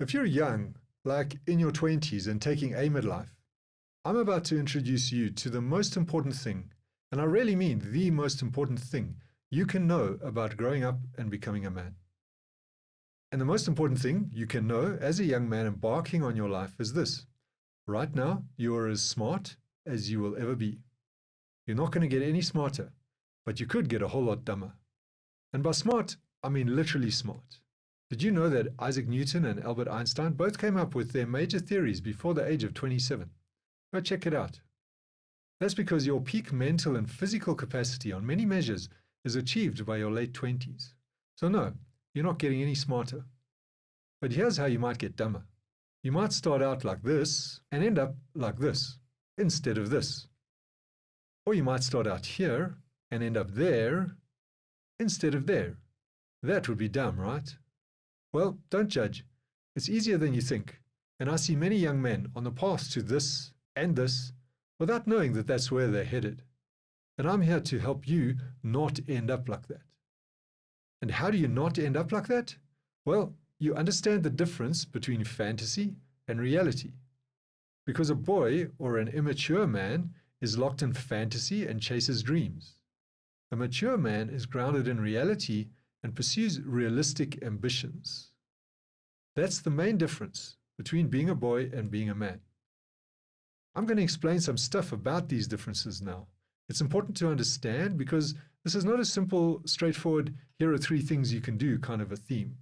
If you're young, like in your 20s and taking aim at life, I'm about to introduce you to the most important thing, and I really mean the most important thing you can know about growing up and becoming a man. And the most important thing you can know as a young man embarking on your life is this. Right now, you are as smart as you will ever be. You're not going to get any smarter, but you could get a whole lot dumber. And by smart, I mean literally smart. Did you know that Isaac Newton and Albert Einstein both came up with their major theories before the age of 27? Go check it out. That's because your peak mental and physical capacity on many measures is achieved by your late 20s. So no, you're not getting any smarter. But here's how you might get dumber. You might start out like this and end up like this instead of this. Or you might start out here and end up there instead of there. That would be dumb, right? Well, don't judge. It's easier than you think. And I see many young men on the path to this and this without knowing that that's where they're headed. And I'm here to help you not end up like that. And how do you not end up like that? Well, you understand the difference between fantasy and reality. Because a boy or an immature man is locked in fantasy and chases dreams. A mature man is grounded in reality and pursues realistic ambitions. That's the main difference between being a boy and being a man. I'm going to explain some stuff about these differences now. It's important to understand because this is not a simple, straightforward, here are 3 things you can do kind of a theme.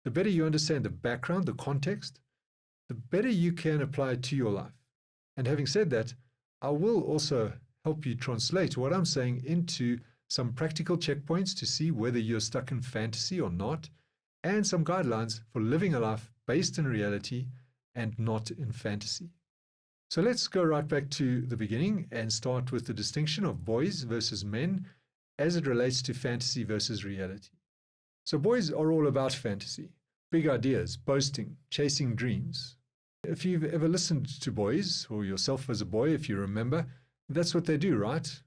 The better you understand the background, the context, the better you can apply it to your life. And having said that, I will also help you translate what I'm saying into some practical checkpoints to see whether you're stuck in fantasy or not, and some guidelines for living a life based in reality and not in fantasy. So let's go right back to the beginning and start with the distinction of boys versus men as it relates to fantasy versus reality. So boys are all about fantasy, big ideas, boasting, chasing dreams. If you've ever listened to boys, or yourself as a boy, if you remember, that's what they do, right?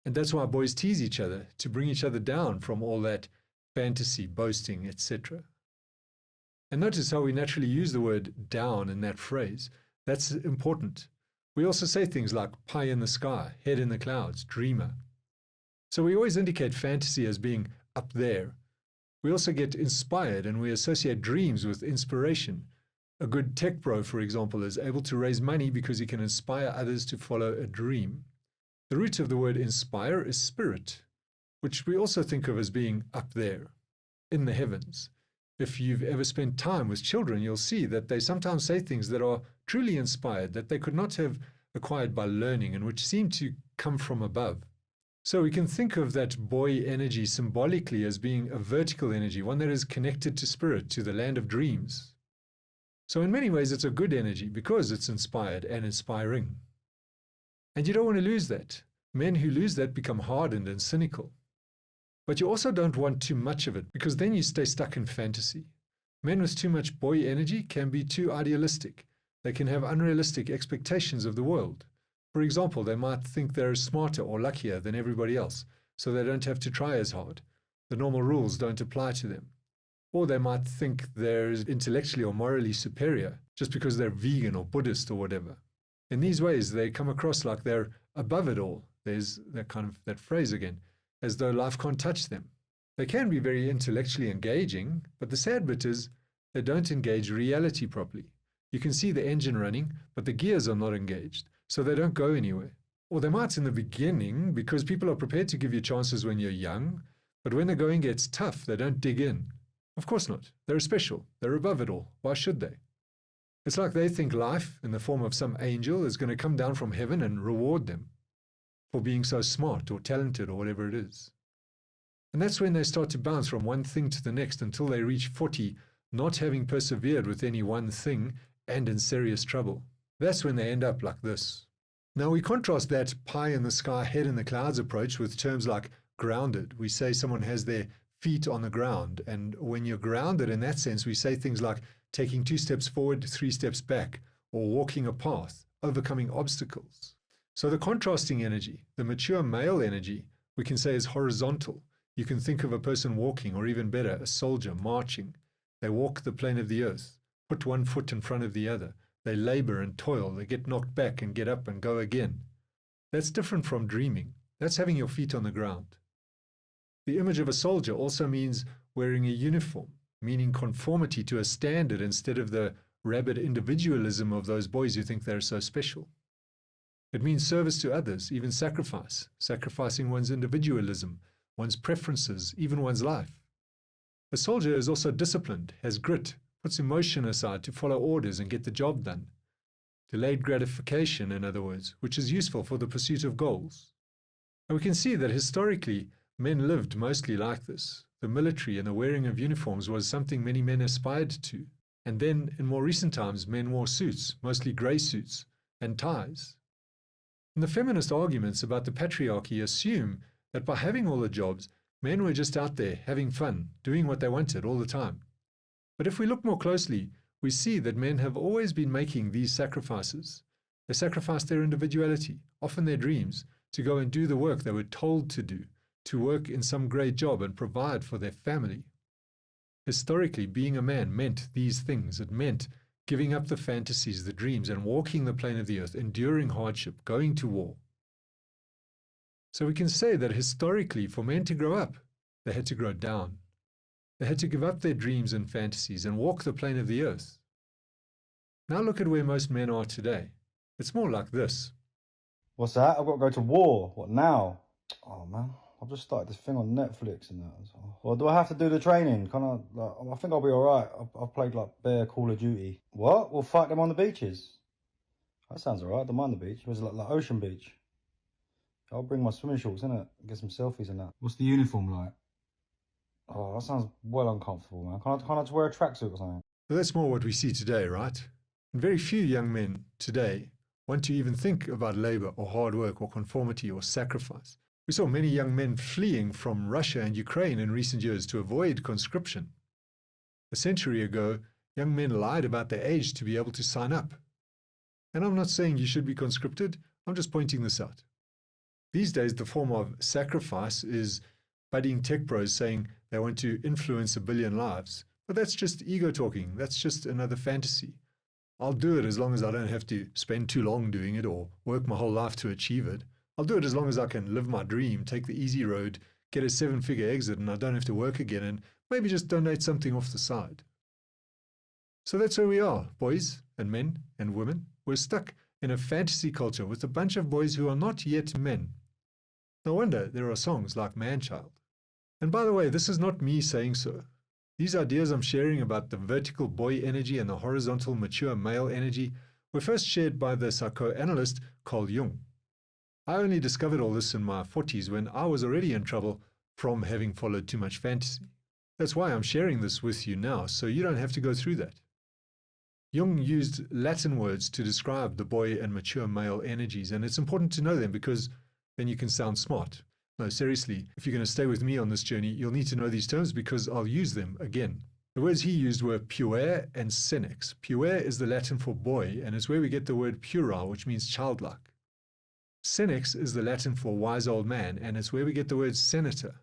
And that's why boys tease each other, to bring each other down from all that fantasy, boasting, etc. And notice how we naturally use the word down in that phrase. That's important. We also say things like pie in the sky, head in the clouds, dreamer. So we always indicate fantasy as being up there. We also get inspired and we associate dreams with inspiration. A good tech bro, for example, is able to raise money because he can inspire others to follow a dream. The root of the word inspire is spirit, which we also think of as being up there, in the heavens. If you've ever spent time with children, you'll see that they sometimes say things that are truly inspired, that they could not have acquired by learning and which seem to come from above. So we can think of that boy energy symbolically as being a vertical energy, one that is connected to spirit, to the land of dreams. So in many ways, it's a good energy because it's inspired and inspiring. And you don't want to lose that. Men who lose that become hardened and cynical. But you also don't want too much of it because then you stay stuck in fantasy. Men with too much boy energy can be too idealistic. They can have unrealistic expectations of the world. For example, they might think they're smarter or luckier than everybody else, so they don't have to try as hard. The normal rules don't apply to them. Or they might think they're intellectually or morally superior just because they're vegan or Buddhist or whatever. In these ways, they come across like they're above it all. There's that phrase again, as though life can't touch them. They can be very intellectually engaging, but the sad bit is they don't engage reality properly. You can see the engine running, but the gears are not engaged, so they don't go anywhere. Or they might in the beginning, because people are prepared to give you chances when you're young, but when the going gets tough, they don't dig in. Of course not. They're special. They're above it all. Why should they? It's like they think life, in the form of some angel, is going to come down from heaven and reward them for being so smart or talented or whatever it is. And that's when they start to bounce from one thing to the next until they reach 40, not having persevered with any one thing and in serious trouble. That's when they end up like this. Now we contrast that pie in the sky, head in the clouds approach with terms like grounded. We say someone has their feet on the ground, and when you're grounded in that sense, we say things like taking 2 steps forward, 3 steps back, or walking a path, overcoming obstacles. So the contrasting energy, the mature male energy, we can say is horizontal. You can think of a person walking, or even better, a soldier marching. They walk the plane of the earth. put one foot in front of the other. They labor and toil. They get knocked back and get up and go again. That's different from dreaming. That's having your feet on the ground. The image of a soldier also means wearing a uniform, meaning conformity to a standard instead of the rabid individualism of those boys who think they're so special. It means service to others, even sacrifice, sacrificing one's individualism, one's preferences, even one's life. A soldier is also disciplined, has grit, puts emotion aside to follow orders and get the job done. Delayed gratification, in other words, which is useful for the pursuit of goals. And we can see that historically, men lived mostly like this. The military and the wearing of uniforms was something many men aspired to. And then, in more recent times, men wore suits, mostly grey suits, and ties. And the feminist arguments about the patriarchy assume that by having all the jobs, men were just out there having fun, doing what they wanted all the time. But if we look more closely, we see that men have always been making these sacrifices. They sacrificed their individuality, often their dreams, to go and do the work they were told to do, to work in some great job and provide for their family. Historically, being a man meant these things. It meant giving up the fantasies, the dreams, and walking the plane of the earth, enduring hardship, going to war. So we can say that historically, for men to grow up, they had to grow down. They had to give up their dreams and fantasies and walk the plane of the earth. Now look at where most men are today. It's more like this. What's that? I've got to go to war. What now? Oh man, I've just started this thing on Netflix and that. Or do I have to do the training? I think I'll be alright. I've played like bare Call of Duty. What? We'll fight them on the beaches. That sounds alright. I don't mind the beach. It was like Ocean Beach. I'll bring my swimming shorts, innit? Get some selfies and that. What's the uniform like? Oh, that sounds well uncomfortable, man. Can't I just wear a tracksuit or something? So that's more what we see today, right? And very few young men today want to even think about labor or hard work or conformity or sacrifice. We saw many young men fleeing from Russia and Ukraine in recent years to avoid conscription. A century ago, young men lied about their age to be able to sign up. And I'm not saying you should be conscripted, I'm just pointing this out. These days, the form of sacrifice is budding tech bros saying they want to influence 1 billion lives. But that's just ego talking. That's just another fantasy. I'll do it as long as I don't have to spend too long doing it or work my whole life to achieve it. I'll do it as long as I can live my dream, take the easy road, get a 7-figure exit, and I don't have to work again, and maybe just donate something off the side. So that's where we are, boys and men and women. We're stuck in a fantasy culture with a bunch of boys who are not yet men. No wonder there are songs like Man-Child. And by the way, this is not me saying so. These ideas I'm sharing about the vertical boy energy and the horizontal mature male energy were first shared by the psychoanalyst Carl Jung. I only discovered all this in my 40s when I was already in trouble from having followed too much fantasy. That's why I'm sharing this with you now, so you don't have to go through that. Jung used Latin words to describe the boy and mature male energies, and it's important to know them because then you can sound smart. No, seriously, if you're going to stay with me on this journey, you'll need to know these terms because I'll use them again. The words he used were puer and senex. Puer is the Latin for boy, and it's where we get the word puerile, which means childlike. Senex is the Latin for wise old man, and it's where we get the word senator.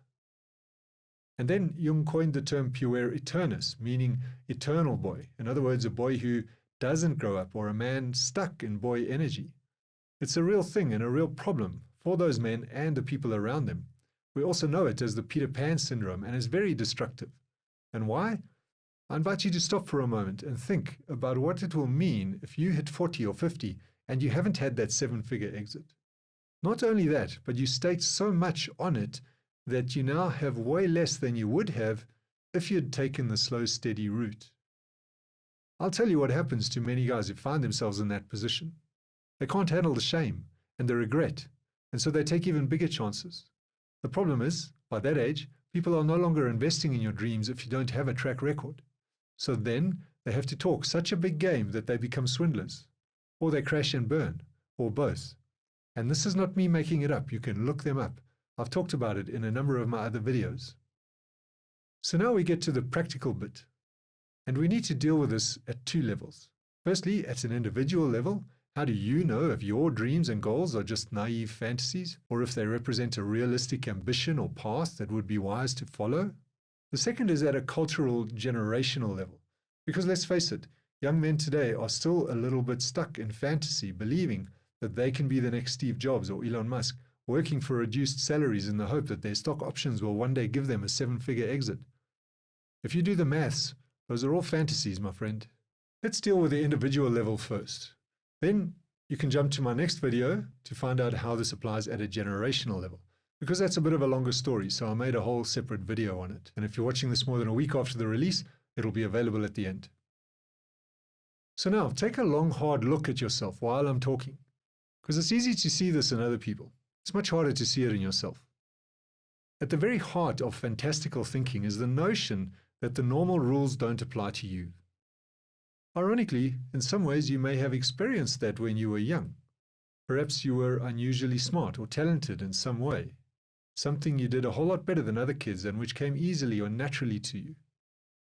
And then Jung coined the term puer aeternus, meaning eternal boy. In other words, a boy who doesn't grow up, or a man stuck in boy energy. It's a real thing and a real problem for those men and the people around them. We also know it as the Peter Pan syndrome, and it's very destructive. And why? I invite you to stop for a moment and think about what it will mean if you hit 40 or 50 and you haven't had that 7-figure exit. Not only that, but you staked so much on it that you now have way less than you would have if you'd taken the slow, steady route. I'll tell you what happens to many guys who find themselves in that position. They can't handle the shame and the regret, and so they take even bigger chances. The problem is, by that age, people are no longer investing in your dreams if you don't have a track record. So then they have to talk such a big game that they become swindlers, or they crash and burn, or both. And this is not me making it up. You can look them up. I've talked about it in a number of my other videos. So now we get to the practical bit. And we need to deal with this at 2 levels. Firstly, at an individual level, how do you know if your dreams and goals are just naive fantasies, or if they represent a realistic ambition or path that would be wise to follow? The second is at a cultural, generational level. Because let's face it, Young men today are still a little bit stuck in fantasy, believing that they can be the next Steve Jobs or Elon Musk, working for reduced salaries in the hope that their stock options will one day give them a 7-figure exit. If you do the maths, those are all fantasies, my friend. Let's deal with the individual level first. Then you can jump to my next video to find out how this applies at a generational level, because that's a bit of a longer story, so I made a whole separate video on it. And if you're watching this more than a week after the release, it'll be available at the end. So now, take a long, hard look at yourself while I'm talking, because it's easy to see this in other people. It's much harder to see it in yourself. At the very heart of fantastical thinking is the notion that the normal rules don't apply to you. Ironically, in some ways you may have experienced that when you were young. Perhaps you were unusually smart or talented in some way, something you did a whole lot better than other kids and which came easily or naturally to you.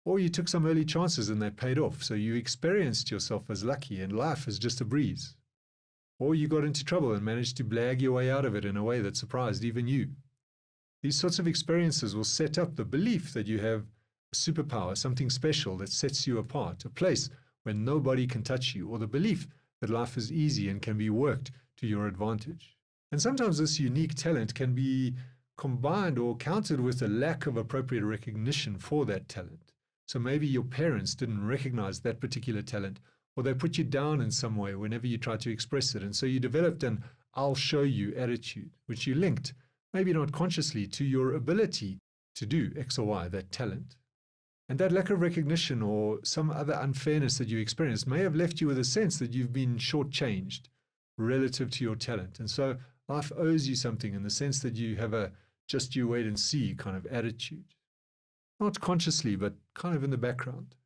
Or you took some early chances and they paid off, so you experienced yourself as lucky and life as just a breeze. Or you got into trouble and managed to blag your way out of it in a way that surprised even you. These sorts of experiences will set up the belief that you have a superpower, something special that sets you apart, a place where nobody can touch you, or the belief that life is easy and can be worked to your advantage. And sometimes this unique talent can be combined or countered with a lack of appropriate recognition for that talent. So maybe your parents didn't recognize that particular talent, or they put you down in some way whenever you tried to express it. And so you developed an "I'll show you" attitude, which you linked, maybe not consciously, to your ability to do X or Y, that talent. And that lack of recognition or some other unfairness that you experienced may have left you with a sense that you've been shortchanged relative to your talent. And so life owes you something in the sense that you have a just you wait and see kind of attitude. Not consciously, but kind of in the background.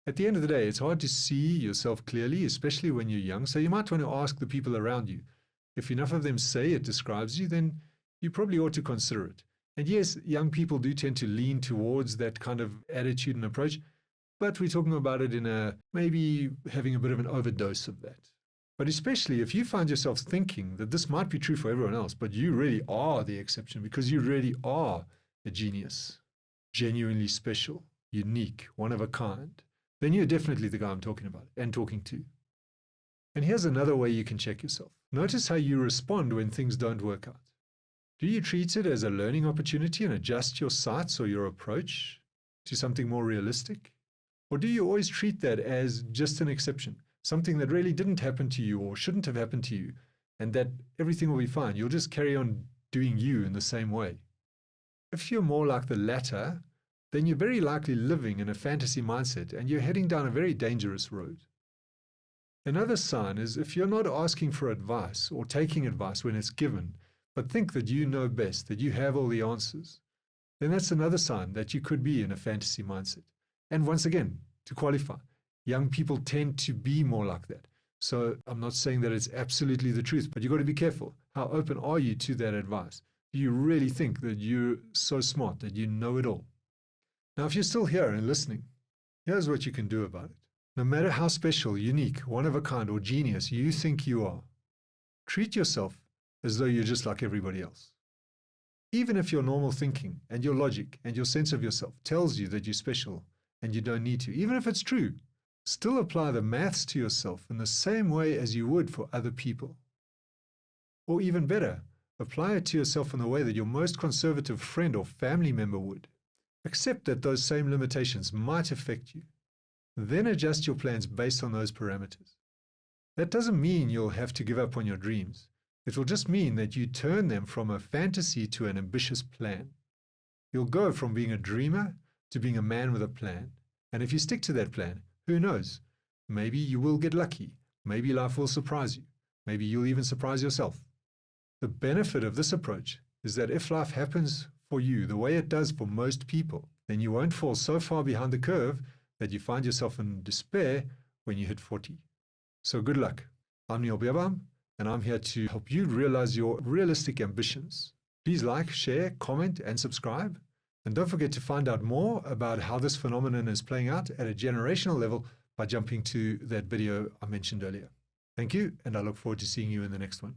At the end of the day, it's hard to see yourself clearly, especially when you're young. So you might want to ask the people around you. If enough of them say it describes you, then you probably ought to consider it. And yes, young people do tend to lean towards that kind of attitude and approach, but we're talking about it in a maybe having a bit of an overdose of that. But especially if you find yourself thinking that this might be true for everyone else, but you really are the exception because you really are a genius, genuinely special, unique, one of a kind, then you're definitely the guy I'm talking about and talking to. And here's another way you can check yourself. Notice how you respond when things don't work out. Do you treat it as a learning opportunity and adjust your sights or your approach to something more realistic? Or do you always treat that as just an exception, something that really didn't happen to you or shouldn't have happened to you, and that everything will be fine? You'll just carry on doing you in the same way. If you're more like the latter, then you're very likely living in a fantasy mindset and you're heading down a very dangerous road. Another sign is if you're not asking for advice or taking advice when it's given, but think that you know best, that you have all the answers, then that's another sign that you could be in a fantasy mindset. And once again, to qualify, young people tend to be more like that. So I'm not saying that it's absolutely the truth, but you've got to be careful. How open are you to that advice? Do you really think that you're so smart that you know it all? Now, if you're still here and listening, here's what you can do about it. No matter how special, unique, one of a kind, or genius you think you are, treat yourself as though you're just like everybody else. Even if your normal thinking and your logic and your sense of yourself tells you that you're special and you don't need to, even if it's true, still apply the maths to yourself in the same way as you would for other people. Or even better, apply it to yourself in the way that your most conservative friend or family member would. Accept that those same limitations might affect you. Then adjust your plans based on those parameters. That doesn't mean you'll have to give up on your dreams. It will just mean that you turn them from a fantasy to an ambitious plan. You'll go from being a dreamer to being a man with a plan. And if you stick to that plan, who knows? Maybe you will get lucky. Maybe life will surprise you. Maybe you'll even surprise yourself. The benefit of this approach is that if life happens for you the way it does for most people, then you won't fall so far behind the curve that you find yourself in despair when you hit 40. So good luck. I'm Neil Beerbaum, and I'm here to help you realize your realistic ambitions. Please like, share, comment, and subscribe. And don't forget to find out more about how this phenomenon is playing out at a generational level by jumping to that video I mentioned earlier. Thank you, and I look forward to seeing you in the next one.